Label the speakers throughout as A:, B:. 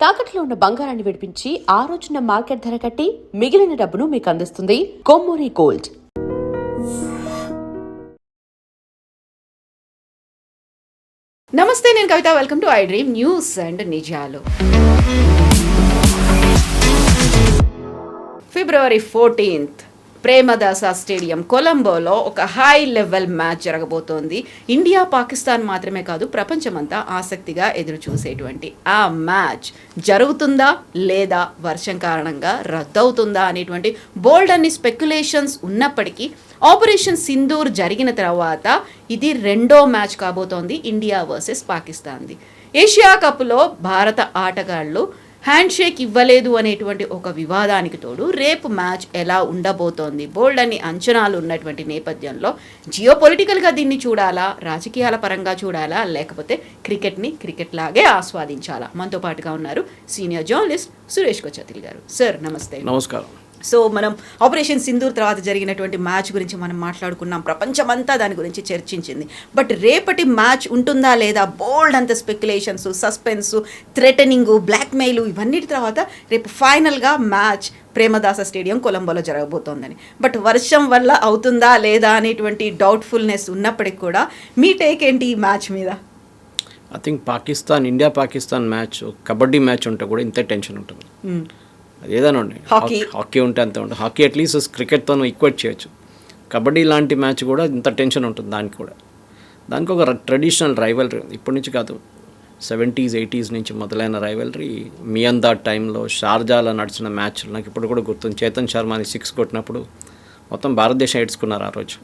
A: తాకట్లో ఉన్న బంగారాన్ని విడిపించి ఆ రోజున మార్కెట్ ధర కట్టి మిగిలిన డబ్బును మీకు అందిస్తుంది కొమ్మూరి గోల్డ్.
B: నమస్తే, నేను Kavitha. Welcome to I dream news and నిజాలు. ఫిబ్రవరి 14th ప్రేమదాస స్టేడియం కొలంబోలో ఒక హై లెవెల్ మ్యాచ్ జరగబోతోంది. ఇండియా పాకిస్తాన్ మాత్రమే కాదు, ప్రపంచమంతా ఆసక్తిగా ఎదురు చూసేటువంటి ఆ మ్యాచ్ జరుగుతుందా లేదా వర్షం కారణంగా రద్దవుతుందా అనేటువంటి బోల్డ్ అన్ని స్పెక్యులేషన్స్ ఉన్నప్పటికీ ఆపరేషన్ సింధూర్ జరిగిన తర్వాత ఇది రెండో మ్యాచ్ కాబోతోంది ఇండియా వర్సెస్ పాకిస్తాన్ది. ఏషియా కప్లో భారత ఆటగాళ్లు హ్యాండ్ షేక్ ఇవ్వలేదు అనేటువంటి ఒక వివాదానికి తోడు రేపు మ్యాచ్ ఎలా ఉండబోతోంది, బోల్డ్ అని అంచనాలు ఉన్నటువంటి నేపథ్యంలో జియోపొలిటికల్గా దీన్ని చూడాలా, రాజకీయాల పరంగా చూడాలా, లేకపోతే క్రికెట్ని క్రికెట్ లాగే ఆస్వాదించాలా? మనతో పాటుగా ఉన్నారు సీనియర్ జర్నలిస్ట్ సురేష్ కొచ్చతిల్ గారు. సార్ నమస్తే.
C: నమస్కారం.
B: సో మనం ఆపరేషన్ సింధూర్ తర్వాత జరిగినటువంటి మ్యాచ్ గురించి మనం మాట్లాడుకున్నాం, ప్రపంచమంతా దాని గురించి చర్చించింది. బట్ రేపటి మ్యాచ్ ఉంటుందా లేదా, బోల్డ్ అంత స్పెక్యులేషన్స్, సస్పెన్స్, థ్రెటనింగ్, బ్లాక్మెయిల్, ఇవన్నిటి తర్వాత రేపు ఫైనల్గా మ్యాచ్ ప్రేమదాస స్టేడియం కొలంబోలో జరగబోతోందని. బట్ వర్షం వల్ల అవుతుందా లేదా అనేటువంటి డౌట్ఫుల్నెస్ ఉన్నప్పటికి కూడా మీ టేక్ ఏంటి ఈ మ్యాచ్ మీద?
C: I think India Pakistan match kabaddi match ఉంటే కూడా ఇంతే టెన్షన్ ఉంటుంది. అది ఏదైనా ఉండే, హాకీ ఉంటే అంతే ఉంటుంది. హాకీ అట్లీస్ట్ క్రికెట్తో ఈక్వేట్ చేయొచ్చు. కబడ్డీ లాంటి మ్యాచ్ కూడా ఇంత టెన్షన్ ఉంటుంది. దానికి ఒక ట్రెడిషనల్ రైవల్రీ ఉంది. ఇప్పటి నుంచి కాదు, 70s 80s నుంచి మొదలైన రైవల్రీ. మియందా టైంలో షార్జాలో నడిచిన మ్యాచ్ నాకు ఇప్పుడు కూడా గుర్తుంది. చేతన్ శర్మని 6 కొట్టినప్పుడు మొత్తం భారతదేశం ఏడ్చుకున్నారు ఆ రోజు.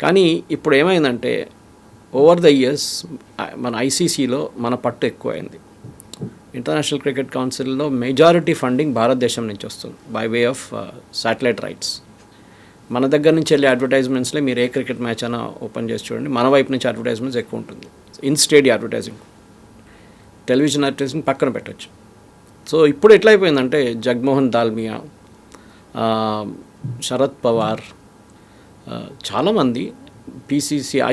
C: కానీ ఇప్పుడు ఏమైందంటే ఓవర్ ద ఇయర్స్ మన ఐసీసీలో మన పట్టు ఎక్కువైంది. ఇంటర్నేషనల్ క్రికెట్ కౌన్సిల్లో మెజారిటీ ఫండింగ్ భారతదేశం నుంచి వస్తుంది by way of satellite rights. మన దగ్గర నుంచి వెళ్ళే అడ్వర్టైజ్మెంట్స్లో మీరు ఏ క్రికెట్ మ్యాచ్ అయినా ఓపెన్ చేసి చూడండి, మన వైపు నుంచి అడ్వర్టైజ్మెంట్స్ ఎక్కువ ఉంటుంది. In stadium advertising, television advertising పక్కన పెట్టచ్చు. సో ఇప్పుడు ఎట్లయిపోయిందంటే జగన్మోహన్ దాల్మియా, శరద్ పవార్, చాలామంది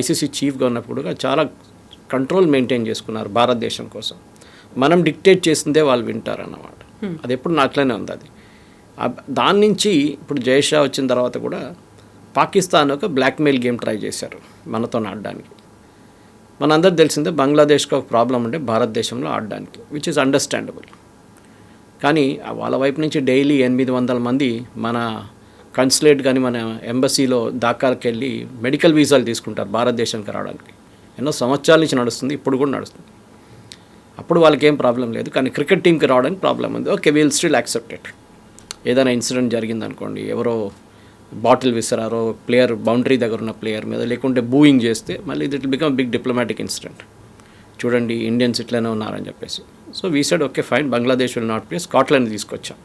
C: ఐసీసీ చీఫ్గా ఉన్నప్పుడు చాలా కంట్రోల్ మెయింటైన్ చేసుకున్నారు భారతదేశం కోసం. మనం డిక్టేట్ చేసిందే వాళ్ళు వింటారన్నమాట. అది ఎప్పుడు నాట్లోనే ఉంది. అది దాని నుంచి ఇప్పుడు జయషా వచ్చిన తర్వాత కూడా పాకిస్తాన్ ఒక బ్లాక్మెయిల్ గేమ్ ట్రై చేశారు మనతో ఆడడానికి. మనందరూ తెలిసిందే బంగ్లాదేశ్కి ఒక ప్రాబ్లం ఉంటే భారతదేశంలో ఆడడానికి, విచ్ ఈజ్ అండర్స్టాండబుల్. కానీ వాళ్ళ వైపు నుంచి డైలీ 800 మంది మన కన్సులేట్ కానీ మన ఎంబసీలో దాఖాలకు వెళ్ళి మెడికల్ వీసాలు తీసుకుంటారు భారతదేశానికి రావడానికి. ఎన్నో సంవత్సరాల నుంచి నడుస్తుంది, ఇప్పుడు కూడా నడుస్తుంది. అప్పుడు వాళ్ళకి ఏం ప్రాబ్లం లేదు, కానీ క్రికెట్ టీంకి రావడానికి ప్రాబ్లం ఉంది. Okay, will still accept it. ఏదైనా ఇన్సిడెంట్ జరిగిందనుకోండి, ఎవరో బాటిల్ విసిరారో ప్లేయర్ బౌండరీ దగ్గర ఉన్న ప్లేయర్ మీద, లేకుంటే బూయింగ్ చేస్తే మళ్ళీ it will become big diplomatic incident. చూడండి ఇండియన్స్ ఇట్లనే ఉన్నారని చెప్పేసి. So we said okay fine, Bangladesh will not play, Scotland తీసుకొచ్చాం.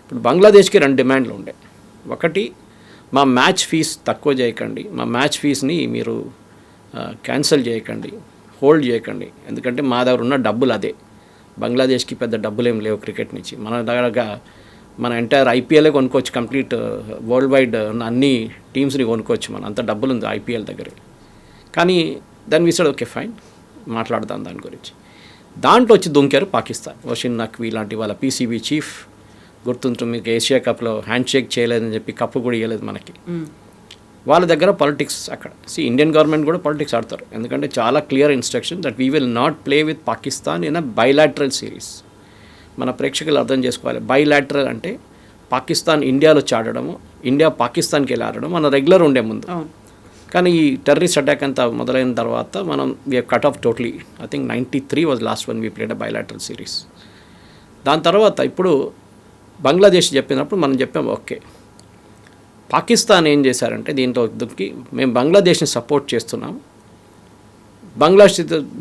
C: ఇప్పుడు బంగ్లాదేశ్కి 2 డిమాండ్లు ఉండే. ఒకటి, మా మ్యాచ్ ఫీజు తక్కువ చేయకండి, మా మ్యాచ్ ఫీజుని మీరు క్యాన్సిల్ చేయకండి, హోల్డ్ చేయకండి. ఎందుకంటే మా దగ్గర ఉన్న డబ్బులు అదే. బంగ్లాదేశ్కి పెద్ద డబ్బులు ఏం లేవు క్రికెట్ నుంచి. మన దగ్గర మన ఎంటైర్ ఐపీఎల్ఏ కొనుక్కోవచ్చు, కంప్లీట్ వరల్డ్ వైడ్ ఉన్న అన్ని టీమ్స్ని కొనుక్కోవచ్చు, మన అంత డబ్బులు ఉంది ఐపీఎల్ దగ్గర. కానీ దాన్ని విసాడు ఓకే ఫైన్, మాట్లాడదాం దాని గురించి. దాంట్లో వచ్చి దుంకారు పాకిస్తాన్. వషిన్ నఖ్వీ లాంటి వాళ్ళ పీసీబీ చీఫ్, గుర్తుంటుంది మీకు, ఏషియా కప్లో హ్యాండ్ షేక్ చేయలేదని చెప్పి కప్పు కూడా ఇవ్వలేదు మనకి. వాళ్ళ దగ్గర పాలిటిక్స్ అక్కడ. ఇండియన్ గవర్నమెంట్ కూడా పాలిటిక్స్ ఆడతారు, ఎందుకంటే చాలా clear instruction that we will not play with Pakistan in a bilateral series. మన ప్రేక్షకులు అర్థం చేసుకోవాలి, బైలాటరల్ అంటే పాకిస్తాన్ ఇండియాలో ఆడడము, ఇండియా పాకిస్తాన్కి వెళ్ళి ఆడడం మన రెగ్యులర్ ఉండే ముందు. కానీ ఈ టెర్రరిస్ట్ అటాక్ అంతా మొదలైన తర్వాత మనం we cut off totally. I think 93 was last one we played a bilateral series. దాని తర్వాత ఇప్పుడు బంగ్లాదేశ్ చెప్పినప్పుడు మనం చెప్పాము ఓకే. పాకిస్తాన్ ఏం చేశారంటే దీంట్లో దుక్కి, మేము బంగ్లాదేశ్ని సపోర్ట్ చేస్తున్నాం,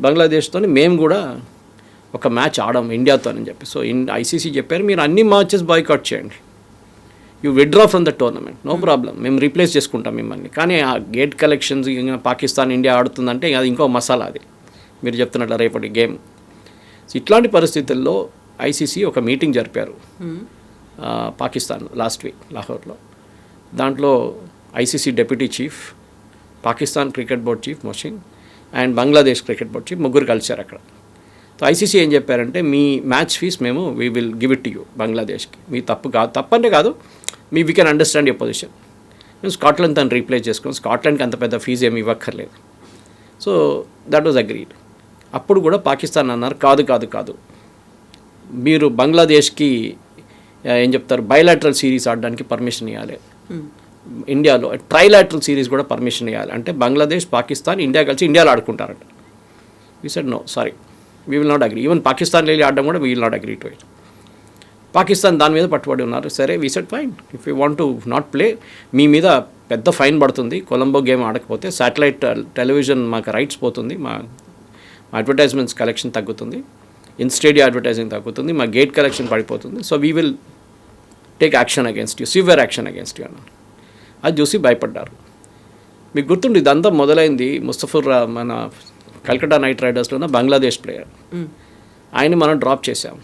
C: బంగ్లాదేశ్తో మేము కూడా ఒక మ్యాచ్ ఆడాము ఇండియాతో అని చెప్పి. సో ఐసీసీ చెప్పారు మీరు అన్ని మ్యాచెస్ బాయ్కాట్ చేయండి, you withdraw from the tournament, no problem, మేము రీప్లేస్ చేసుకుంటాం మిమ్మల్ని. కానీ ఆ గేట్ కలెక్షన్స్ పాకిస్తాన్ ఇండియా ఆడుతుందంటే అది ఇంకో మసాలా. అది మీరు చెప్తున్నట్లు రేపటి గేమ్. ఇట్లాంటి పరిస్థితుల్లో ఐసీసీ ఒక మీటింగ్ జరిపారు పాకిస్తాన్ లాస్ట్ వీక్ లాహోర్లో. దాంట్లో ICC deputy chief, Pakistan cricket board chief Mohsin and Bangladesh cricket board chief ముగ్గురు కలిశారు అక్కడ. సో ఐసీసీ ఏం చెప్పారంటే మీ మ్యాచ్ ఫీజ్ మేము we will give it to you బంగ్లాదేశ్కి. మీ తప్పు కాదు, తప్పంటే కాదు, we can understand your position. మేము స్కాట్లాండ్ తను రీప్లేస్ చేసుకున్నాం, స్కాట్లాండ్కి అంత పెద్ద ఫీజు ఏమి ఇవ్వక్కర్లేదు. So that was agreed. అప్పుడు కూడా పాకిస్తాన్ అన్నారు కాదు కాదు కాదు, మీరు బంగ్లాదేశ్కి ఏం చెప్తారు బైలాటరల్ సిరీస్ ఆడడానికి పర్మిషన్ ఇవ్వాలి, ఇండియాలో ట్రైలాటరల్ సిరీస్ కూడా పర్మిషన్ ఇవ్వాలి. అంటే బంగ్లాదేశ్, పాకిస్తాన్, ఇండియా కలిసి ఇండియాలో ఆడుకుంటారంట. We said no, sorry, we will not agree. Even Pakistan వెళ్ళి ఆడడం కూడా we will not agree to it. Pakistan దాని మీద పట్టుబడి ఉన్నారు. సరే, we said fine, if you want to not play, మీ మీద పెద్ద ఫైన్ పడుతుంది కొలంబో గేమ్ ఆడకపోతే, శాటిలైట్ టెలివిజన్ మాకు రైట్స్ పోతుంది, మా అడ్వర్టైజ్మెంట్స్ కలెక్షన్ తగ్గుతుంది, ఇన్ స్టేడియం అడ్వర్టైజింగ్ తగ్గుతుంది, మా గేట్ కలెక్షన్ పడిపోతుంది. So we will take action against you, severe action against you అన్నారు. అది చూసి భయపడ్డారు. మీకు గుర్తుండి ఇదంతా మొదలైంది ముస్తఫర్ మన కల్కటా నైట్ రైడర్స్లో ఉన్న బంగ్లాదేశ్ ప్లేయర్. ఆయన్ని మనం డ్రాప్ చేసాం.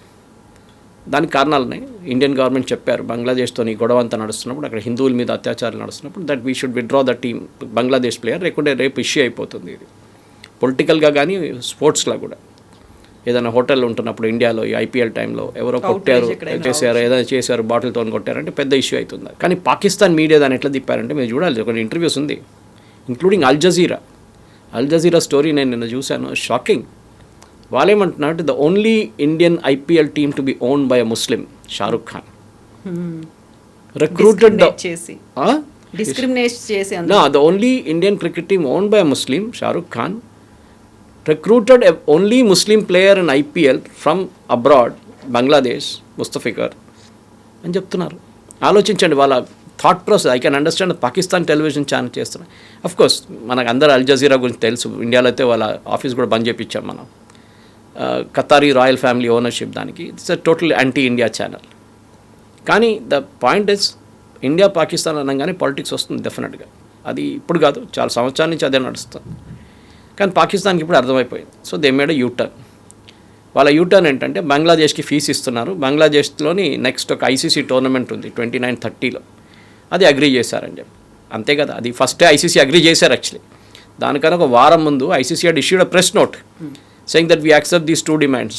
C: దానికి కారణాలు ఉన్నాయి. ఇండియన్ గవర్నమెంట్ చెప్పారు బంగ్లాదేశ్తో ఈ గొడవ అంతా నడుస్తున్నప్పుడు, అక్కడ హిందువుల మీద అత్యాచారాలు నడుస్తున్నప్పుడు, that we should withdraw the team Bangladesh player, లేకుంటే రేపు ఇష్యూ అయిపోతుంది. ఇది పొలిటికల్గా కానీ స్పోర్ట్స్లో కూడా. ఏదైనా హోటల్ ఉంటున్నప్పుడు ఇండియాలో ఈ ఐపీఎల్ టైంలో ఎవరో కొట్టారు, చేశారు, ఏదైనా చేశారు, బాటిల్తో కొట్టారంటే పెద్ద ఇష్యూ అవుతుంది. కానీ పాకిస్తాన్ మీడియా దాన్ని ఎట్లా తిప్పారంటే మీరు చూడాలి, ఒక ఇంటర్వ్యూస్ ఉంది, ఇంక్లూడింగ్ అల్ జజీరా స్టోరీ నేను నిన్న చూశాను, షాకింగ్. వాళ్ళేమంటున్నారు, the only Indian IPL team to be owned by a Muslim, Shahrukh Khan. Recruited the only Indian cricket team owned by a Muslim, Shahrukh Khan recruited a only Muslim player in IPL from abroad, Bangladesh, Mustafiqar అని చెప్తున్నారు. ఆలోచించండి వాళ్ళ thought process. I can understand. Pakistan television channel చేస్తున్నాయి. Of course మనకు అందరూ Al Jazeera గురించి తెలుసు, ఇండియాలో అయితే వాళ్ళ ఆఫీస్ కూడా బంద్ చేయించాం మనం. ఖతారీ రాయల్ ఫ్యామిలీ ఓనర్షిప్ దానికి. It's a total anti India channel. కానీ the point is, India Pakistan అనగానే పాలిటిక్స్ వస్తుంది డెఫినెట్గా. అది ఇప్పుడు కాదు, చాలా సంవత్సరాల నుంచి అదే నడుస్తుంది. కానీ పాకిస్తాన్కి ఇప్పుడు అర్థమైపోయింది. So they made U turn. వాళ్ళ యూటర్న్ ఏంటంటే బంగ్లాదేశ్కి ఫీజు ఇస్తున్నారు, బంగ్లాదేశ్లోని నెక్స్ట్ ఒక ఐసీసీ టోర్నమెంట్ ఉంది 29-30లో, అది అగ్రీ చేశారని చెప్పి. అంతే కదా, అది ఫస్టే ఐసీసీ అగ్రీ చేశారు యాక్చువల్లీ. దానికన్నా ఒక వారం ముందు ICC had issued a press note saying that we accept these two demands.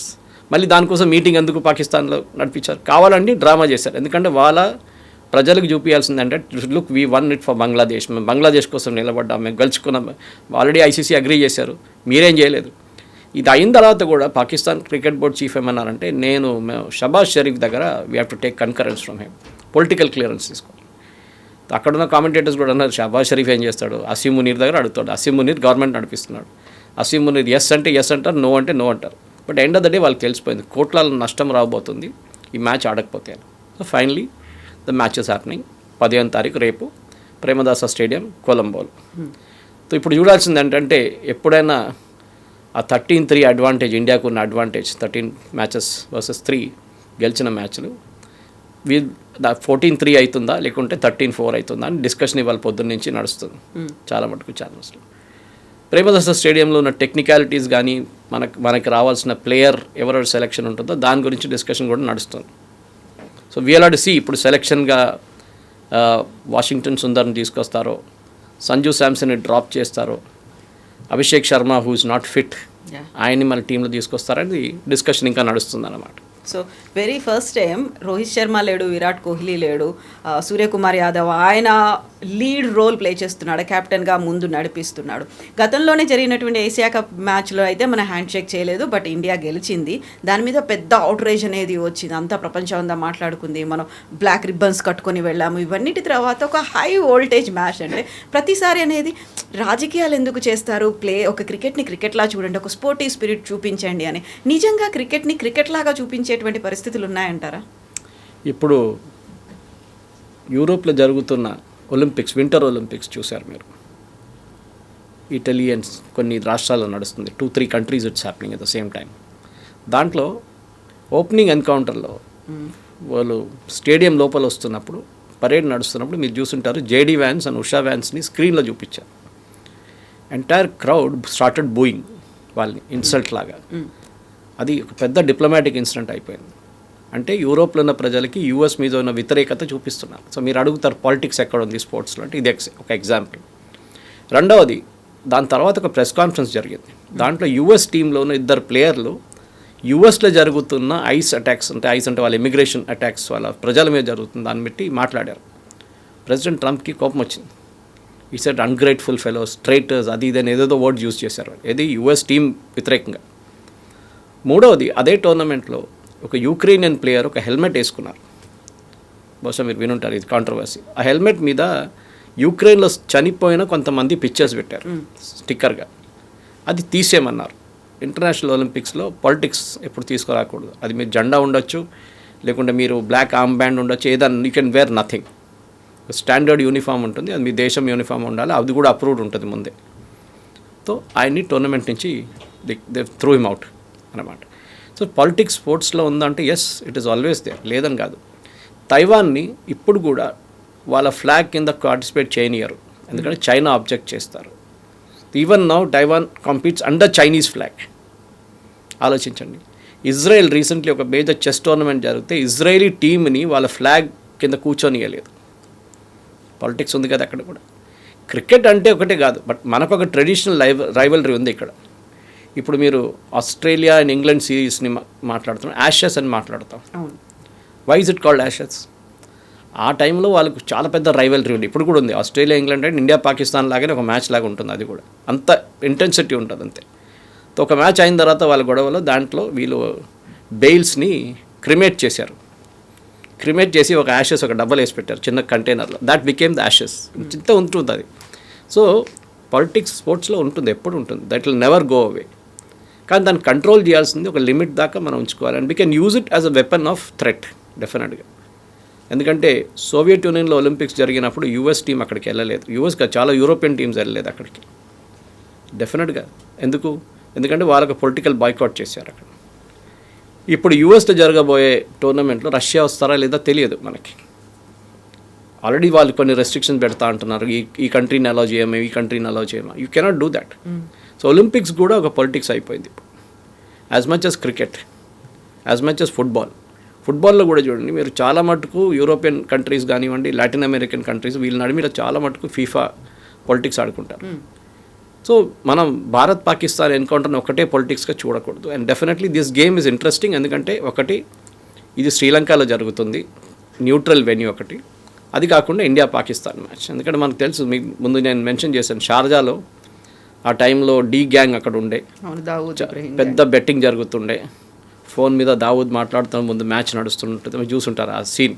C: మళ్ళీ దానికోసం మీటింగ్ ఎందుకు పాకిస్తాన్లో నడిపించారు? కావాలండి డ్రామా చేశారు. ఎందుకంటే వాళ్ళ ప్రజలకు చూపించాల్సిందంటే, look we won it for Bangladesh, మేము బంగ్లాదేశ్ కోసం నిలబడ్డాం, మేము గెలుచుకున్నాం, ఆల్రెడీ ఐసీసీ అగ్రీ చేశారు, మీరేం చేయలేదు. ఇది అయిన తర్వాత కూడా పాకిస్తాన్ క్రికెట్ బోర్డ్ చీఫ్ ఏమన్నారంటే, మేము షబాజ్ షరీఫ్ దగ్గర we have to take concurrence from him, political clearance తీసుకోవాలి. అక్కడున్న కామెంటేటర్స్ కూడా అన్నారు, షబాజ్ షరీఫ్ ఏం చేస్తాడు, అసీం మునీర్ దగ్గర అడుగుతాడు. అసీం మునీర్ గవర్నమెంట్ నడిపిస్తున్నాడు. అసీం మునీర్ ఎస్ అంటే ఎస్ అంటారు, నో అంటే నో అంటారు. But end of the day వాళ్ళకి తెలిసిపోయింది కోట్ల నష్టం రాబోతుంది ఈ మ్యాచ్ ఆడకపోతే. So finally the match is happening 15వ తారీఖు రేపు ప్రేమదాస స్టేడియం కొలంబోలో. సో ఇప్పుడు చూడాల్సింది ఏంటంటే, ఎప్పుడైనా ఆ 13-3 అడ్వాంటేజ్, ఇండియాకు ఉన్న అడ్వాంటేజ్ 13 మ్యాచెస్ వర్సెస్ 3 గెలిచిన మ్యాచ్లు, 14-3 అవుతుందా లేకుంటే 13-4 అవుతుందా అని డిస్కషన్ ఇవాళ పొద్దున్న నుంచి నడుస్తుంది చాలా మటుకు ఛానల్స్లో. ప్రేమదాస స్టేడియంలో ఉన్న టెక్నికాలిటీస్ కానీ, మనకి రావాల్సిన ప్లేయర్ ఎవరెవరు సెలెక్షన్ ఉంటుందో దాని గురించి డిస్కషన్ కూడా నడుస్తుంది. సో వీఆర్ టు సీ ఇప్పుడు సెలెక్షన్గా వాషింగ్టన్ సుందర్ని తీసుకొస్తారో, సంజు శాంసన్ని డ్రాప్ చేస్తారో, Abhishek Sharma who is not fit ఆయన్ని మన టీంలో తీసుకొస్తారని డిస్కషన్ ఇంకా నడుస్తుంది అన్నమాట.
B: So very first time Rohit Sharma లేడు, విరాట్ కోహ్లీ లేడు, సూర్యకుమార్ యాదవ్ ఆయన లీడ్ రోల్ ప్లే చేస్తున్నాడు, కెప్టెన్గా ముందు నడిపిస్తున్నాడు. గతంలోనే జరిగినటువంటి ఏషియా కప్ మ్యాచ్లో అయితే మన హ్యాండ్ షేక్ చేయలేదు, బట్ ఇండియా గెలిచింది. దాని మీద పెద్ద అవుట్రేజ్ అనేది వచ్చింది, అంతా ప్రపంచం అంతా మాట్లాడుకుంది, మనం బ్లాక్ రిబ్బన్స్ కట్టుకొని వెళ్ళాము. ఇవన్నిటి తర్వాత ఒక హై వోల్టేజ్ మ్యాచ్. అంటే ప్రతిసారి అనేది రాజకీయాలు ఎందుకు చేస్తారు, ఒక క్రికెట్ని క్రికెట్లా చూడండి, ఒక స్పోర్టివ్ స్పిరిట్ చూపించండి అని. నిజంగా క్రికెట్ని క్రికెట్లాగా చూపించేటువంటి పరిస్థితులు ఉన్నాయంటారా?
C: ఇప్పుడు యూరోప్లో జరుగుతున్న ఒలింపిక్స్, వింటర్ ఒలింపిక్స్ చూశారు మీరు, ఇటలియన్స్ కొన్ని రాష్ట్రాల్లో నడుస్తుంది, 2-3 countries it's happening at the same time. దాంట్లో ఓపెనింగ్ ఎన్కౌంటర్లో వాళ్ళు స్టేడియం లోపల వస్తున్నప్పుడు, పరేడ్ నడుస్తున్నప్పుడు మీరు చూస్తుంటారు, జేడీ వ్యాన్స్ అండ్ ఉషా వ్యాన్స్ని స్క్రీన్లో చూపించారు. ఎంటైర్ క్రౌడ్ స్టార్టెడ్ బూయింగ్ వాళ్ళని ఇన్సల్ట్ లాగా. అది ఒక పెద్ద డిప్లొమాటిక్ ఇన్సిడెంట్ అయిపోయింది. అంటే యూరోప్లో ఉన్న ప్రజలకి యూఎస్ మీద ఉన్న వ్యతిరేకత చూపిస్తున్నారు. సో మీరు అడుగుతారు పాలిటిక్స్ ఎక్కడ ఉంది స్పోర్ట్స్లో అంటే, ఇది ఒక ఎగ్జాంపుల్. రెండవది, దాని తర్వాత ఒక ప్రెస్ కాన్ఫరెన్స్ జరిగింది. దాంట్లో యూఎస్ టీంలో ఉన్న 2 ప్లేయర్లు యుఎస్లో జరుగుతున్న ఐస్ అటాక్స్ అంటే వాళ్ళ ఇమిగ్రేషన్ అటాక్స్ వాళ్ళ ప్రజల మీద జరుగుతుంది దాన్ని బట్టి మాట్లాడారు. ప్రెసిడెంట్ ట్రంప్కి కోపం వచ్చింది. ఈ సెట్ అన్గ్రేట్ఫుల్ ఫెలోస్, ట్రైటర్స్, అది ఇదని ఏదేదో వర్డ్ యూజ్ చేశారు. ఇది యుఎస్ టీం వ్యతిరేకంగా. మూడవది, అదే టోర్నమెంట్లో ఒక యూక్రెయినియన్ ప్లేయర్ ఒక హెల్మెట్ వేసుకున్నారు. బహుశా మీరు వినుంటారు, ఇది కాంట్రవర్సీ. ఆ హెల్మెట్ మీద యూక్రెయిన్లో చనిపోయిన కొంతమంది పిక్చర్స్ పెట్టారు స్టిక్కర్గా. అది తీసేయమన్నారు. ఇంటర్నేషనల్ ఒలింపిక్స్లో పాలిటిక్స్ ఎప్పుడు తీసుకురాకూడదు. అది మీరు జెండా ఉండొచ్చు, లేకుంటే మీరు బ్లాక్ ఆర్మ్ బ్యాండ్ ఉండొచ్చు, ఏదన్నా you can wear nothing. Standard uniform ఉంటుంది, అది మీ దేశం యూనిఫామ్ ఉండాలి, అది కూడా అప్రూవ్డ్ ఉంటుంది ముందే. సో ఆయన్ని టోర్నమెంట్ నుంచి దే త్రూ హిమ్ అవుట్ అన్నమాట. సో పాలిటిక్స్ స్పోర్ట్స్లో ఉందంటే yes, it is always there, లేదని కాదు. తైవాన్ని ఇప్పుడు కూడా వాళ్ళ ఫ్లాగ్ కింద పార్టిసిపేట్ చేయనియరు, ఎందుకంటే చైనా ఆబ్జెక్ట్ చేస్తారు. Even now Taiwan competes under Chinese flag. ఆలోచించండి. ఇజ్రాయెల్ రీసెంట్లీ ఒక మేజర్ చెస్ టోర్నమెంట్ జరిగితే ఇజ్రాయేలీ టీమ్ని వాళ్ళ ఫ్లాగ్ కింద కూర్చొనియలేదు. పాలిటిక్స్ ఉంది కదా అక్కడ కూడా. క్రికెట్ అంటే ఒకటే కాదు, బట్ మనకు ఒక ట్రెడిషనల్ రైవలరీ ఉంది ఇక్కడ. ఇప్పుడు మీరు ఆస్ట్రేలియా అండ్ ఇంగ్లాండ్ సిరీస్ని మాట్లాడుతున్నాం, యాషెస్ అని మాట్లాడతాం. Why is it called Ashes? ఆ టైంలో వాళ్ళకు చాలా పెద్ద రైవలరీ ఉంది, ఇప్పుడు కూడా ఉంది. ఆస్ట్రేలియా ఇంగ్లాండ్ అంటే ఇండియా పాకిస్తాన్ లాగానే ఒక మ్యాచ్ లాగా ఉంటుంది, అది కూడా అంత ఇంటెన్సిటీ ఉంటుంది అంతే. ఒక మ్యాచ్ అయిన తర్వాత వాళ్ళ గొడవలో దాంట్లో వీళ్ళు బెయిల్స్ని క్రిమేట్ చేశారు. క్రిమేట్ చేసి ఒక యాషెస్ ఒక డబ్బలు వేసి పెట్టారు చిన్న కంటైనర్లో. That became the Ashes. ఇంత ఉంటుంది అది. సో పాలిటిక్స్ స్పోర్ట్స్లో ఉంటుంది, ఎప్పుడు ఉంటుంది. That will never go away. కానీ దాన్ని కంట్రోల్ చేయాల్సింది ఒక లిమిట్ దాకా మనం ఉంచుకోవాలి. And we can use it as a weapon of threat డెఫినెట్గా. ఎందుకంటే సోవియట్ యూనియన్లో ఒలింపిక్స్ జరిగినప్పుడు యూఎస్ టీం అక్కడికి వెళ్ళలేదు. యూఎస్గా చాలా యూరోపియన్ టీమ్స్ వెళ్ళలేదు అక్కడికి డెఫినెట్గా. ఎందుకంటే వాళ్ళకు పొలిటికల్ బాయ్కాట్ చేశారు అక్కడ. ఇప్పుడు యూఎస్లో జరగబోయే టోర్నమెంట్లో రష్యా వస్తారా లేదా తెలియదు మనకి. ఆల్రెడీ వాళ్ళు కొన్ని రెస్ట్రిక్షన్స్ పెడతా అంటున్నారు, ఈ కంట్రీని అలౌ చేయమా, ఈ కంట్రీని అలౌ చేయమా. You cannot do that. So Olympics కూడా ఒక పొలిటిక్స్ అయిపోయింది ఇప్పుడు. As much as cricket, as much as ఫుట్బాల్లో కూడా చూడండి మీరు, చాలా మటుకు యూరోపియన్ కంట్రీస్ కానివ్వండి, లాటిన్ అమెరికన్ కంట్రీస్, వీళ్ళ నడిమిలో చాలా మటుకు ఫీఫా పొలిటిక్స్ ఆడుకుంటారు. సో మనం భారత్ పాకిస్తాన్ ఎన్కౌంటర్ని ఒకటే పొలిటిక్స్గా చూడకూడదు. And definitely this game is interesting. ఎందుకంటే ఒకటి, ఇది శ్రీలంకలో జరుగుతుంది, న్యూట్రల్ వెన్యూ ఒకటి. అది కాకుండా ఇండియా పాకిస్తాన్ మ్యాచ్. ఎందుకంటే మనకు తెలుసు, మీకు ముందు నేను మెన్షన్ చేశాను, షార్జాలో ఆ టైంలో డీ గ్యాంగ్ అక్కడ ఉండే, పెద్ద బెట్టింగ్ జరుగుతుండే. ఫోన్ మీద దావూద్ మాట్లాడుతున్న ముందు మ్యాచ్ నడుస్తుంటుంది, మీరు చూసుంటారు ఆ సీన్.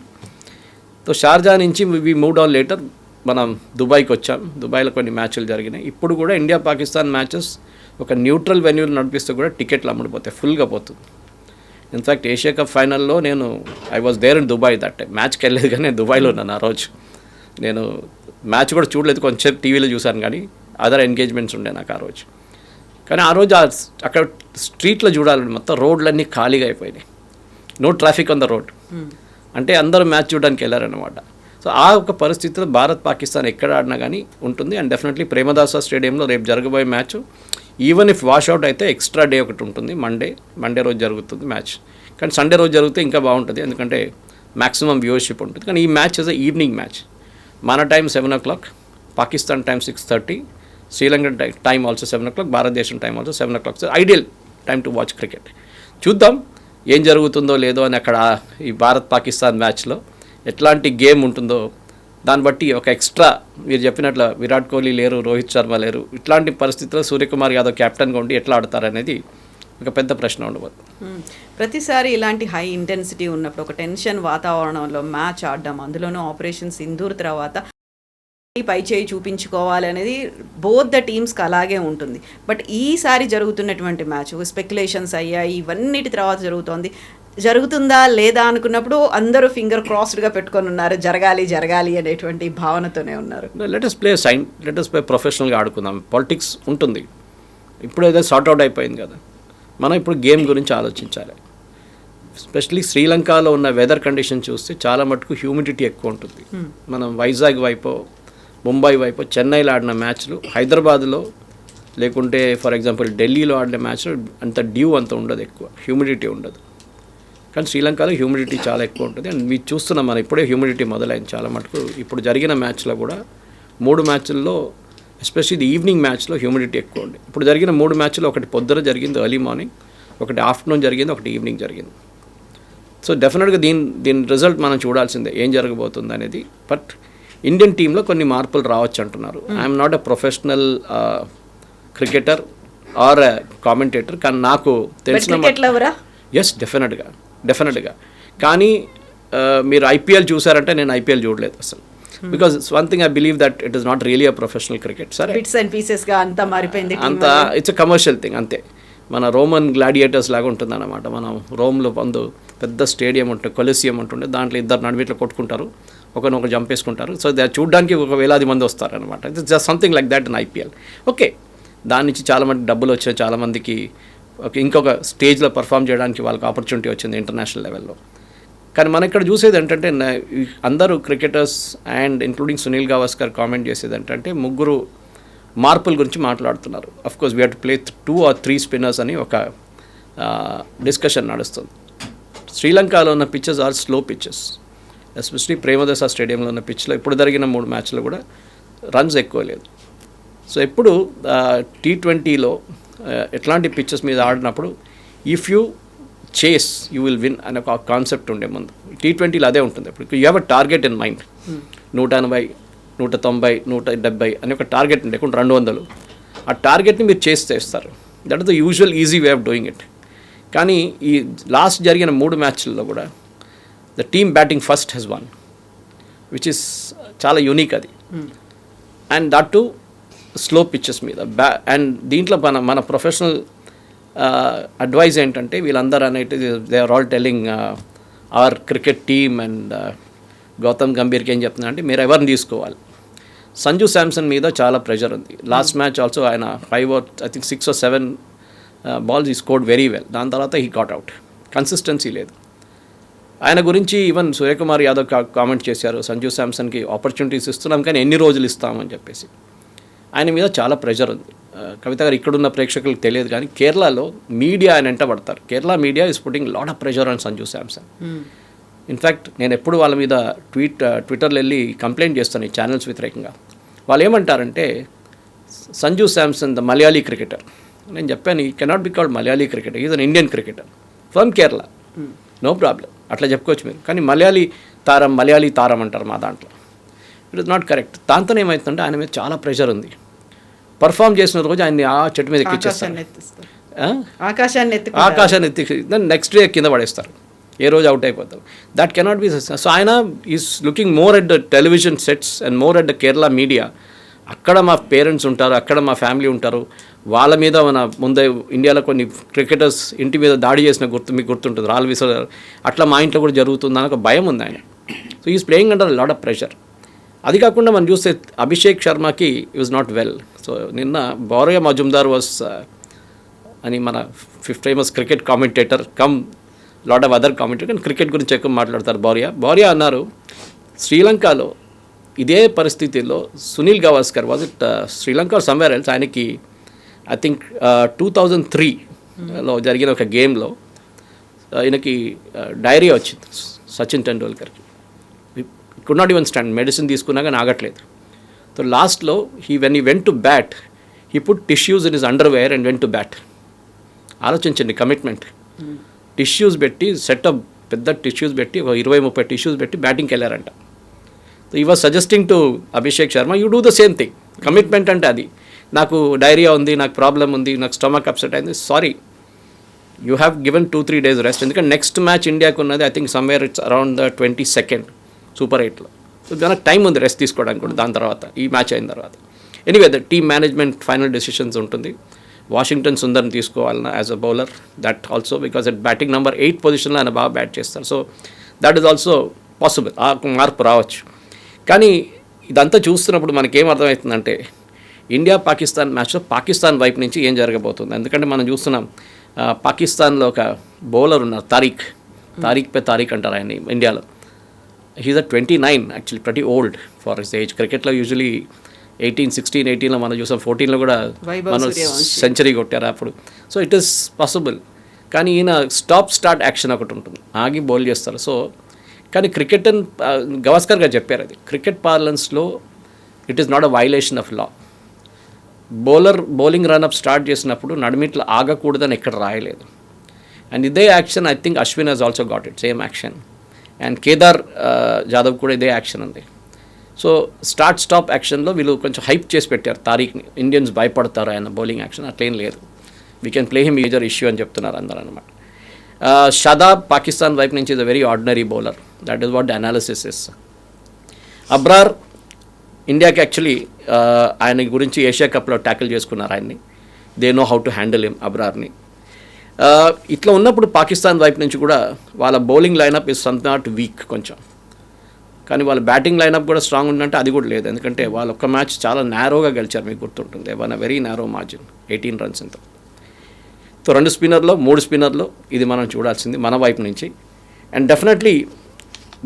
C: సో షార్జా నుంచి వి మూవ్ డౌన్ లేటర్ మనం దుబాయ్కి వచ్చాం. దుబాయ్లో కొన్ని మ్యాచ్లు జరిగినాయి. ఇప్పుడు కూడా ఇండియా పాకిస్తాన్ మ్యాచెస్ ఒక న్యూట్రల్ వెన్యూలు నడిపిస్తూ కూడా టికెట్లు అమ్ముడిపోతాయి, ఫుల్గా పోతుంది. ఇన్ఫ్యాక్ట్ ఏషియా కప్ ఫైనల్లో I was there in Dubai that time. మ్యాచ్కి వెళ్ళలేదు కానీ నేను దుబాయ్లో ఉన్నాను ఆ రోజు. నేను మ్యాచ్ కూడా చూడలేదు, కొంచెం టీవీలో చూశాను, కానీ అదర్ ఎంగేజ్మెంట్స్ ఉండే నాకు ఆ రోజు. కానీ ఆ రోజు అక్కడ స్ట్రీట్లో చూడాలని మొత్తం రోడ్లన్నీ ఖాళీగా అయిపోయినాయి, no traffic on the road. అంటే అందరూ మ్యాచ్ చూడడానికి వెళ్ళారనమాట. సో ఆ ఒక పరిస్థితిలో భారత్ పాకిస్తాన్ ఎక్కడ ఆడినా కానీ ఉంటుంది. అండ్ డెఫినెట్లీ ప్రేమదాస స్టేడియంలో రేపు జరగబోయే మ్యాచ్, ఈవెన్ ఇఫ్ వాష్అవుట్ అయితే ఎక్స్ట్రా డే ఒకటి ఉంటుంది, మండే రోజు జరుగుతుంది మ్యాచ్. కానీ సండే రోజు జరిగితే ఇంకా బాగుంటుంది, ఎందుకంటే మ్యాక్సిమం వ్యూవర్షిప్ ఉంటుంది. కానీ ఈ మ్యాచ్ ఇస్ ఈవినింగ్ మ్యాచ్. మన time 7 o'clock, Pakistan time 6:30, Sri Lanka time also 7 o'clock, భారతదేశం time also 7 o'clock. So ideal time to watch cricket. చూద్దాం ఏం జరుగుతుందో లేదో అని అక్కడ ఈ భారత్ పాకిస్తాన్ మ్యాచ్లో ఎట్లాంటి గేమ్ ఉంటుందో దాన్ని బట్టి ఒక ఎక్స్ట్రా, మీరు చెప్పినట్లు విరాట్ కోహ్లీ లేరు, రోహిత్ శర్మ లేరు, ఇట్లాంటి పరిస్థితుల్లో సూర్యకుమార్ యాదవ్ కెప్టెన్గా ఉండి ఎట్లా ఆడతారనేది ఒక పెద్ద ప్రశ్న ఉండబోదు.
B: ప్రతిసారి ఇలాంటి హై ఇంటెన్సిటీ ఉన్నప్పుడు, ఒక టెన్షన్ వాతావరణంలో మ్యాచ్ ఆడడం, అందులోనూ ఆపరేషన్ సింధూర్ తర్వాత పై చేయి చూపించుకోవాలి అనేది బోత్ ద టీమ్స్కి అలాగే ఉంటుంది. బట్ ఈసారి జరుగుతున్నటువంటి మ్యాచ్ స్పెక్యులేషన్స్ అయ్యాయి, ఇవన్నిటి తర్వాత జరుగుతుందా లేదా అనుకున్నప్పుడు అందరూ ఫింగర్ క్రాస్డ్గా పెట్టుకొని ఉన్నారు, జరగాలి అనేటువంటి భావనతోనే ఉన్నారు.
C: లెట్ us ప్లే ప్రొఫెషనల్గా ఆడుకుందాం. పాలిటిక్స్ ఉంటుంది, ఇప్పుడు ఏదో సార్ట్అవుట్ అయిపోయింది కదా, మనం ఇప్పుడు గేమ్ గురించి ఆలోచించాలి. ఎస్పెషలీ శ్రీలంకలో ఉన్న వెదర్ కండిషన్ చూస్తే చాలా మటుకు హ్యూమిడిటీ ఎక్కువ ఉంటుంది. మనం వైజాగ్ వైపు, ముంబై వైపు, చెన్నైలో ఆడిన మ్యాచ్లు, హైదరాబాద్లో లేకుంటే ఫర్ ఎగ్జాంపుల్ ఢిల్లీలో ఆడిన మ్యాచ్లు అంత డ్యూ అంత ఉండదు, ఎక్కువ హ్యూమిడిటీ ఉండదు. కానీ శ్రీలంకలో హ్యూమిడిటీ చాలా ఎక్కువ ఉంటుంది. అండ్ మీరు చూస్తున్నాం మనం ఇప్పుడే హ్యూమిడిటీ మొదలైంది చాలా మటుకు. ఇప్పుడు జరిగిన మ్యాచ్లో కూడా 3 మ్యాచ్ల్లో, ఎస్పెషల్లీ ఈవినింగ్ మ్యాచ్లో హ్యూమిడిటీ ఎక్కువ ఉంది. ఇప్పుడు జరిగిన 3 మ్యాచ్లో ఒకటి పొద్దున జరిగింది ఎర్లీ మార్నింగ్, ఒకటి ఆఫ్టర్నూన్ జరిగింది, ఒకటి ఈవినింగ్ జరిగింది. సో డెఫినెట్గా దీని రిజల్ట్ మనం చూడాల్సిందే ఏం జరగబోతుంది అనేది. బట్ ఇండియన్ టీంలో కొన్ని మార్పులు రావచ్చు అంటున్నారు. I'm not a professional cricketer or commentator, కానీ నాకు తెలిసిన ఎస్ డెఫినెట్గా. కానీ మీరు ఐపీఎల్ చూసారంటే నేను ఐపీఎల్ చూడలేదు అసలు. Because one thing I believe that it is not really a professional cricket. సరే,
B: బిట్స్ అండ్ పీసెస్గా అంతా మారిపోయింది,
C: అంతా ఇట్స్ అ కమర్షియల్ థింగ్ అంతే. మన రోమన్ గ్లాడియేటర్స్ లాగా ఉంటుందన్నమాట. మనం రోమ్లో పెద్ద స్టేడియం ఉంటుంది, కొలిసియం ఉంటుండే, దాంట్లో ఇద్దరు నడిమిట్లో కొట్టుకుంటారు, ఒకరినొకరు చంపేసుకుంటారు. సో చూడడానికి ఒక వేలాది మంది వస్తారనమాట. It's just something like that in IPL. Okay, దాని నుంచి చాలామంది డబ్బులు వచ్చాయి, చాలామందికి ఇంకొక స్టేజ్లో పర్ఫామ్ చేయడానికి వాళ్ళకి ఆపర్చునిటీ వచ్చింది ఇంటర్నేషనల్ లెవెల్లో. కానీ మనం ఇక్కడ చూసేది ఏంటంటే అందరూ cricketers and including Sunil Gavaskar comment చేసేది ఏంటంటే ముగ్గురు మార్పుల గురించి మాట్లాడుతున్నారు. Of course we have to play 2 or 3 spinners అని ఒక డిస్కషన్ నడుస్తుంది. శ్రీలంకలో ఉన్న pitches are slow pitches, especially Premadasa స్టేడియంలో ఉన్న పిచ్లో ఇప్పుడు జరిగిన 3 మ్యాచ్లో కూడా రన్స్ ఎక్కువ లేదు. సో ఇప్పుడు T20లో ఎట్లాంటి పిచ్చెస్ మీద ఆడినప్పుడు ఇఫ్ యూ చేస్ యూ విల్ విన్ అనే ఒక కాన్సెప్ట్ ఉండే ముందు. T20లో అదే ఉంటుంది. ఇప్పుడు you have a target in mind, 180, 190, 170 అని ఒక టార్గెట్ ఉండే, 200. ఆ టార్గెట్ని మీరు చేస్తారు. That is the usual easy way of doing it. కానీ ఈ లాస్ట్ జరిగిన 3 మ్యాచ్ల్లో కూడా the team batting first has won, which is చాలా యూనిక్ అది. And that to slow pitches మీద. అండ్ దీంట్లో మన ప్రొఫెషనల్ అడ్వైజ్ ఏంటంటే వీళ్ళందరూ అనేది they are all telling our cricket team and Gautam గంభీర్కి ఏం చెప్తున్నా అంటే మీరు ఎవరిని తీసుకోవాలి. సంజు శాంసన్ మీద చాలా ప్రెషర్ ఉంది. లాస్ట్ మ్యాచ్ ఆల్సో ఆయన 5 or I think 6 or 7 balls he scored very well. దాని తర్వాత he got out. కన్సిస్టెన్సీ లేదు. ఆయన గురించి ఈవెన్ సూర్యకుమార్ యాదవ్ కామెంట్ చేశారు, సంజు శాంసన్కి ఆపర్చునిటీస్ ఇస్తున్నాం కానీ ఎన్ని రోజులు ఇస్తామని చెప్పేసి. ఆయన మీద చాలా ప్రెషర్ ఉంది. కవిత గారు ఇక్కడున్న ప్రేక్షకులకు తెలియదు కానీ కేరళలో మీడియా ఆయన వెంట పడతారు. Kerala media is putting lot of pressure on Sanju Samson. In fact నేను ఎప్పుడు వాళ్ళ మీద ట్విట్టర్లో వెళ్ళి కంప్లైంట్ చేస్తాను ఈ ఛానల్స్ వ్యతిరేకంగా. వాళ్ళు ఏమంటారంటే సంజు శాంసన్ ద మలయాళీ క్రికెటర్. నేను చెప్పాను he cannot be called Malayali cricketer, is an Indian cricketer from Kerala, no problem, అట్లా చెప్పుకోవచ్చు మీరు. కానీ మలయాళీ తారం అంటారు మా దాంట్లో. It is not correct. దాంతో ఏమవుతుందంటే ఆయన మీద చాలా ప్రెషర్ ఉంది. పర్ఫామ్ చేసిన రోజు ఆయన్ని ఆ చెట్టు మీద ఎక్కించేస్తారు, ఆకాశాన్ని ఎత్తి నెక్స్ట్ డే కింద పడేస్తారు, ఏ రోజు అవుట్ అయిపోతారు. That cannot be. సో ఆయన is looking more at the television sets and more at the Kerala media. అక్కడ మా పేరెంట్స్ ఉంటారు, అక్కడ మా ఫ్యామిలీ ఉంటారు, వాళ్ళ మీద మన ముందే ఇండియాలో కొన్ని క్రికెటర్స్ ఇంటి మీద దాడి చేసిన మీకు గుర్తుంటుంది, రాల్ విసర్, అట్లా మా ఇంట్లో కూడా జరుగుతుందని ఒక భయం ఉంది ఆయన. So is playing under lot of pressure. అది కాకుండా మనం చూస్తే అభిషేక్ శర్మకి వాజ్ నాట్ వెల్. సో నిన్న బౌరియా మజుందార్ వాస్ అని మన famous cricket commentator cum lot of other commentator, కానీ క్రికెట్ గురించి ఎక్కువ మాట్లాడతారు. బౌరియా అన్నారు శ్రీలంకలో ఇదే పరిస్థితిలో Sunil Gavaskar was it Sri Lanka somewhere else, ఆయనకి ఐ థింక్ 2003లో జరిగిన ఒక గేమ్లో ఆయనకి డైరియా వచ్చింది సచిన్ టెండూల్కర్కి. Could not even stand, medicine తీసుకున్నా కానీ ఆగట్లేదు. సో లాస్ట్లో when he went to bat he put tissues in his underwear and went to bat. ఆలోచించండి కమిట్మెంట్. టిష్యూస్ పెట్టి సెటప్ పెద్ద టిష్యూస్ పెట్టి 20-30 టిష్యూస్ పెట్టి బ్యాటింగ్కి వెళ్ళారంట. సో ఈ was suggesting to Abhishek Sharma you do the same thing. Commitment అంటే అది. నాకు డైరియా ఉంది, నాకు ప్రాబ్లం ఉంది, నాకు స్టమక్ అప్సెట్ అయింది, sorry you have given 2-3 days rest. ఎందుకంటే నెక్స్ట్ మ్యాచ్ ఇండియాకు ఉన్నది I think somewhere it's around the 22nd Super 8లో. సో దానికి టైం ఉంది రెస్ట్ తీసుకోవడానికి కూడా దాని తర్వాత, ఈ మ్యాచ్ అయిన తర్వాత. Anyway the team management final decisions ఉంటుంది. వాషింగ్టన్ సుందర్ని తీసుకోవాలన్నా as a bowler, that also because at batting number 8 పొజిషన్లో ఆయన బాగా బ్యాట్ చేస్తారు. So that is also possible, ఆ మార్పు రావచ్చు. కానీ ఇదంతా చూస్తున్నప్పుడు మనకేం అర్థమవుతుందంటే ఇండియా పాకిస్తాన్ మ్యాచ్లో పాకిస్తాన్ వైపు నుంచి ఏం జరగబోతుంది. ఎందుకంటే మనం చూస్తున్నాం పాకిస్తాన్లో ఒక బౌలర్ ఉన్నారు తారీక్ అంటారు ఆయన ఇండియాలో. హీజ్ అట్ 29 యాక్చువల్లీ, ప్రతి ఓల్డ్ ఫర్ హిస్ ఏజ్. క్రికెట్లో యూజువలీ 18-16-18లో మనం చూసాం, 14లో కూడా మనం సెంచరీ కొట్టారు అప్పుడు. So it is possible. కానీ ఈయన స్టార్ట్ యాక్షన్ ఒకటి ఉంటుంది, ఆగి బౌల్ చేస్తారు. సో కానీ క్రికెట్ అని గవాస్కర్ గారు చెప్పారు, అది క్రికెట్ పార్లెన్స్లో it is not a violation of law. Bowling run up start చేసినప్పుడు నడిమిట్లు ఆగకూడదని ఎక్కడ రాయలేదు. అండ్ ఇదే action I think Ashwin has also got it, same action. And Kedar Jadhav కూడా ఇదే యాక్షన్ ఉంది. సో స్టార్ట్ స్టాప్ యాక్షన్లో వీళ్ళు కొంచెం హైప్ చేసి పెట్టారు తారీఖ్ని, ఇండియన్స్ భయపడతారు ఆయన బౌలింగ్ యాక్షన్, అట్లేం లేదు. We can play him major issue అని చెప్తున్నారు అందరూ అనమాట. షదాబ్ పాకిస్తాన్ వైపు నుంచి is a very ordinary bowler, that is what the analysis is. Abrar ఇండియాకి యాక్చువల్లీ ఆయన గురించి ఏషియా కప్లో ట్యాకిల్ చేసుకున్నారు ఆయన్ని, they know how to handle him అబ్రార్ని. ఇట్లా ఉన్నప్పుడు పాకిస్తాన్ వైపు నుంచి కూడా వాళ్ళ bowling lineup is some not weak కొంచెం, కానీ వాళ్ళ బ్యాటింగ్ లైనప్ కూడా స్ట్రాంగ్ ఉందంటే అది కూడా లేదు. ఎందుకంటే వాళ్ళు ఒక్క మ్యాచ్ చాలా నేరోగా గెలిచారు, మీకు గుర్తుంటుంది, one a very narrow margin 18 runs ఇంత. సో 2 స్పిన్నర్లో 3 స్పిన్నర్లో ఇది మనం చూడాల్సింది మన వైపు నుంచి. అండ్ డెఫినెట్లీ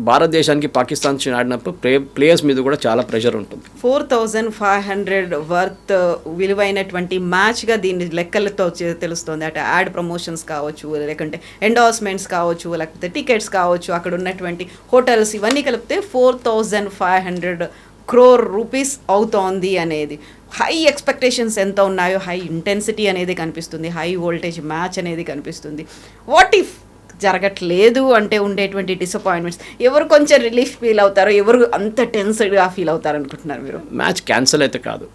C: భారతదేశానికి పాకిస్తాన్ ఆడినప్పుడు ప్లేయర్స్ మీద కూడా చాలా ప్రెషర్ ఉంటుంది.
B: 4,500 వర్త్ విలువైనటువంటి మ్యాచ్గా దీన్ని లెక్కలతో తెలుస్తుంది. అటు యాడ్ ప్రమోషన్స్ కావచ్చు, లేకుంటే ఎండార్స్మెంట్స్ కావచ్చు, లేకపోతే టికెట్స్ కావచ్చు, అక్కడ ఉన్నటువంటి హోటల్స్ ఇవన్నీ కలిపితే 4,500 crore rupees అవుతోంది అనేది. హై ఎక్స్పెక్టేషన్స్ ఎంత ఉన్నాయో, హై ఇంటెన్సిటీ అనేది కనిపిస్తుంది, హై వోల్టేజ్ మ్యాచ్ అనేది కనిపిస్తుంది. వాట్ ఇఫ్ జరగట్లేదు అంటే ఉండేటువంటి డిసప్పాయింట్మెంట్స్, ఎవరు కొంచెం రిలీఫ్ ఫీల్ అవుతారో, ఎవరు అంత టెన్స్డ్గా ఫీల్ అవుతారు అనుకుంటున్నారు మీరు?
C: మ్యాచ్ క్యాన్సిల్ అయితే కాదు,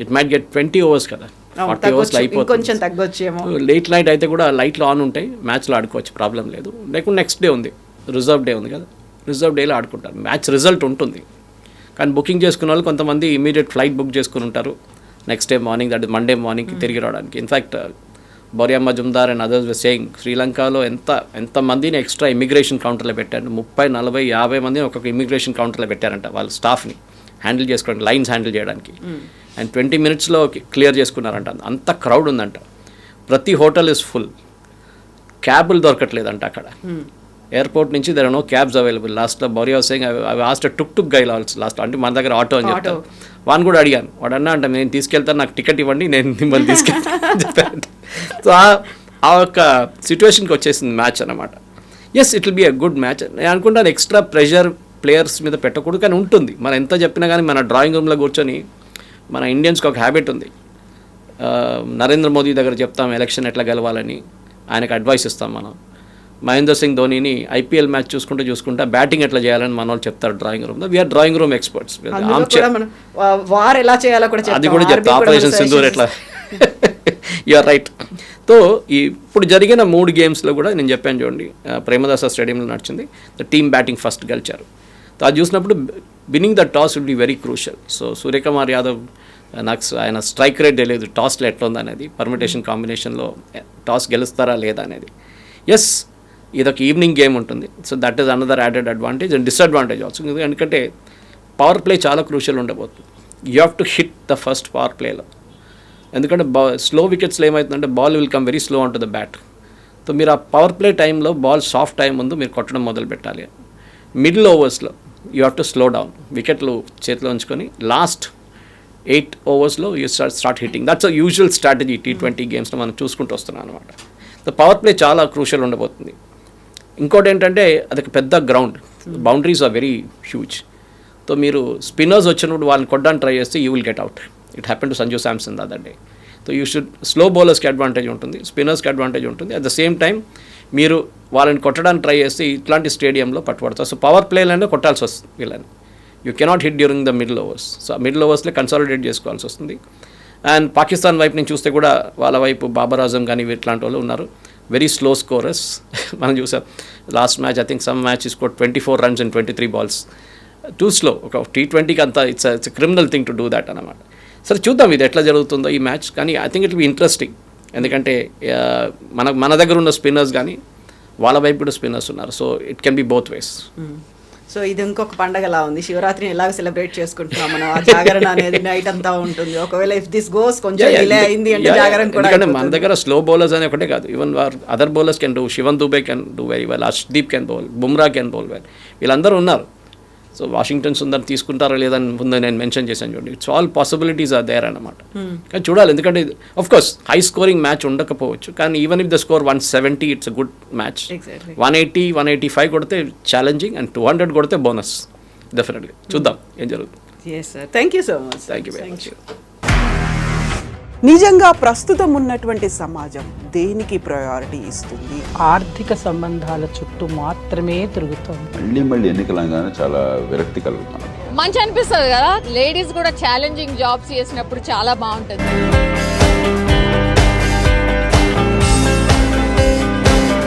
C: ఇట్ మైట్ గెట్ 20 overs కదా, 40 overs అయిపోతుంది,
B: కొంచెం తగ్గొచ్చేమో.
C: లేట్ నైట్ అయితే కూడా లైట్లు ఆన్ ఉంటాయి, మ్యాచ్లో ఆడుకోవచ్చు, ప్రాబ్లం లేదు. లేకుంటే నెక్స్ట్ డే ఉంది, రిజర్వ్ డే ఉంది కదా, రిజర్వ్ డేలో ఆడుకుంటారు, మ్యాచ్ రిజల్ట్ ఉంటుంది. కానీ బుకింగ్ చేసుకున్న వాళ్ళు కొంతమంది ఇమీడియట్ ఫ్లైట్ బుక్ చేసుకుని ఉంటారు next day morning, that is Monday మార్నింగ్కి తిరిగి రావడానికి. In fact Boria Majumdar and others were saying శ్రీలంకలో ఎంతమందిని ఎక్స్ట్రా ఇమిగ్రేషన్ కౌంటర్లో పెట్టారు, 30, 40, 50 మందిని ఒక్కొక్క ఇమిగ్రేషన్ కౌంటర్లో పెట్టారంట వాళ్ళ స్టాఫ్ని హ్యాండిల్ చేసుకోవడానికి, లైన్స్ హ్యాండిల్ చేయడానికి. అండ్ 20 minutesలో క్లియర్ చేసుకున్నారంట, అంత క్రౌడ్ ఉందంట. ప్రతి హోటల్ ఇస్ ఫుల్, క్యాబులు దొరకట్లేదంట అక్కడ. ఎయిర్పోర్ట్ నుంచి there are no cabs available. లాస్ట్లో Boria saying I asked took guy last, అంటే మన దగ్గర ఆటో అని చెప్తాను. వాడిని కూడా అడిగాను, వాడు అన్నా అంటే నేను తీసుకెళ్తాను, నాకు టికెట్ ఇవ్వండి, నేను మిమ్మల్ని తీసుకెళ్తాను చెప్పాను. సో ఆ ఒక సిచ్యువేషన్కి వచ్చేసింది మ్యాచ్ అనమాట. Yes, it will be a good match. నేను అనుకుంటాను ఎక్స్ట్రా ప్రెషర్ ప్లేయర్స్ మీద పెట్టకూడదు, కానీ ఉంటుంది. మనం ఎంత చెప్పినా కానీ మన డ్రాయింగ్ రూమ్లో కూర్చొని మన ఇండియన్స్కి ఒక హ్యాబిట్ ఉంది, నరేంద్ర మోదీ దగ్గర చెప్తాం ఎలక్షన్ ఎట్లా గెలవాలని, ఆయనకు అడ్వైస్ ఇస్తాం మనం. మహేందర్ సింగ్ ధోనీని ఐపీఎల్ మ్యాచ్ చూసుకుంటా బ్యాటింగ్ ఎట్లా చేయాలని మన వాళ్ళు చెప్తారు డ్రాయింగ్ రూమ్లో. We are drawing room experts.
B: వార్ ఎలా చేయాలో కూడా
C: అది కూడా చెప్తాం, ఆపరేషన్ సింధూర్ ఎట్లా. You're right. సో ఇప్పుడు జరిగిన 3 గేమ్స్లో కూడా నేను చెప్పాను చూడండి, ప్రేమదాస స్టేడియంలో నడిచింది, ద టీమ్ బ్యాటింగ్ ఫస్ట్ గెలిచారు. అది చూసినప్పుడు winnowing the toss will be very crucial. So Suryakumar Yadav, నాకు ఆయన స్ట్రైక్ రేట్ తెలియదు టాస్లో ఎట్లా ఉందనేది, పర్మిటేషన్ కాంబినేషన్లో టాస్ గెలుస్తారా లేదా అనేది. ఎస్, ఇదొక ఈవినింగ్ గేమ్ ఉంటుంది, so that is another added advantage and disadvantage also. ఎందుకంటే పవర్ ప్లే చాలా క్రూషియల్ ఉండబోతుంది. You have to hit the first power ప్లేలో, ఎందుకంటే స్లో వికెట్స్లో ఏమవుతుందంటే ball will come very slow on to the bat. So మీరు ఆ పవర్ ప్లే టైంలో బాల్ సాఫ్ట్ టైం ముందు మీరు కొట్టడం మొదలు పెట్టాలి. మిడిల్ ఓవర్స్లో you have to slow down, వికెట్లు చేతిలో ఉంచుకొని last 8 overs you start hitting. That's a usual strategy T20 గేమ్స్లో మనం చూసుకుంటూ వస్తున్నాం అనమాట. సో పవర్ ప్లే చాలా క్రూషియల్ ఉండబోతుంది. ఇంకోటి ఏంటంటే అదొక పెద్ద ground, boundaries are very huge. So మీరు స్పిన్నర్స్ వచ్చినప్పుడు వాళ్ళని కొట్టడానికి ట్రై చేస్తే you will get out. It happen to Sanju Samson the other day. So you should, slow బౌలర్స్కి అడ్వాంటేజ్ ఉంటుంది, స్పిన్నర్స్కి అడ్వాంటేజ్ ఉంటుంది. అట్ ద సేమ్ టైం మీరు వాళ్ళని కొట్టడానికి ట్రై చేస్తే ఇట్లాంటి స్టేడియంలో పట్టుబడతారు. సో పవర్ ప్లేలోనే కొట్టాల్సి వస్తుంది వీళ్ళని. You cannot hit during the middle overs. So middle ఓవర్స్లో కన్సాలిడేట్ చేసుకోవాల్సి వస్తుంది. అండ్ పాకిస్తాన్ వైపు నుంచి చూస్తే కూడా వాళ్ళ వైపు బాబర్ ఆజం కానీ ఇట్లాంటి వాళ్ళు ఉన్నారు, వెరీ స్లో స్కోరర్స్. మనం చూసాం last match, I think some match score 24 runs in 23 balls. Too slow. ఒక T20కి అంతా it's criminal thing to do that అనమాట. సరే చూద్దాం ఇది ఎట్లా జరుగుతుందో ఈ మ్యాచ్. కానీ I think it be interesting, ఎందుకంటే మన దగ్గర ఉన్న స్పిన్నర్స్ కానీ వాళ్ళ వైపు కూడా స్పిన్నర్స్ ఉన్నారు. So it can be both ways.
B: So ఇది ఇంకొక పండగలా ఉంది. శివరాత్రిని ఎలాగ సెలబ్రేట్ చేసుకుంటున్నాం మనం, ఆ జాగరణ అనేది నైట్ అంతా ఉంటుంది. ఒకవేళ ఇఫ్ దిస్ గోస్ కొంచెం డిలే అయింది అంటే జాగరణ కూడా.
C: ఎందుకంటే మన దగ్గర స్లో బౌలర్స్ అనే ఒకటే కాదు, even other bowlers can do. Shivam Dube can do very well, Arshdeep can bowl, Bumrah can bowl well, వీళ్ళందరూ ఉన్నారు. సో వాషింగ్టన్ సుందర్ తీసుకుంటారా లేదని ముందు నేను మెన్షన్ చేశాను చూడండి. It's all possibilities are there అన్నమాట. కానీ చూడాలి, ఎందుకంటే of course high scoring match ఉండకపోవచ్చు, కానీ even if the score 170 it's a good match. 180, 185 కొడితే ఛాలెంజింగ్, అండ్ 200 కొడితే బోనస్ డెఫినెట్లీ. చూద్దాం ఏం జరుగుతుంది.
B: Yes sir, thank you so much.
C: Thank you very much.
D: నిజంగా ప్రస్తుతం ఉన్నటువంటి సమాజం దేనికి ప్రయారిటీ ఇస్తుంది?
E: ఆర్థిక సంబంధాల చుట్టూ మాత్రమే తిరుగుతోంది.
F: మళ్ళీ ఎన్నికలంగానే చాలా విరక్తి కలుగుతున్నాం.
G: మంచి అనిపిస్తుంది కదా, లేడీస్ కూడా ఛాలెంజింగ్ జాబ్స్ చేసినప్పుడు చాలా బాగుంటుంది.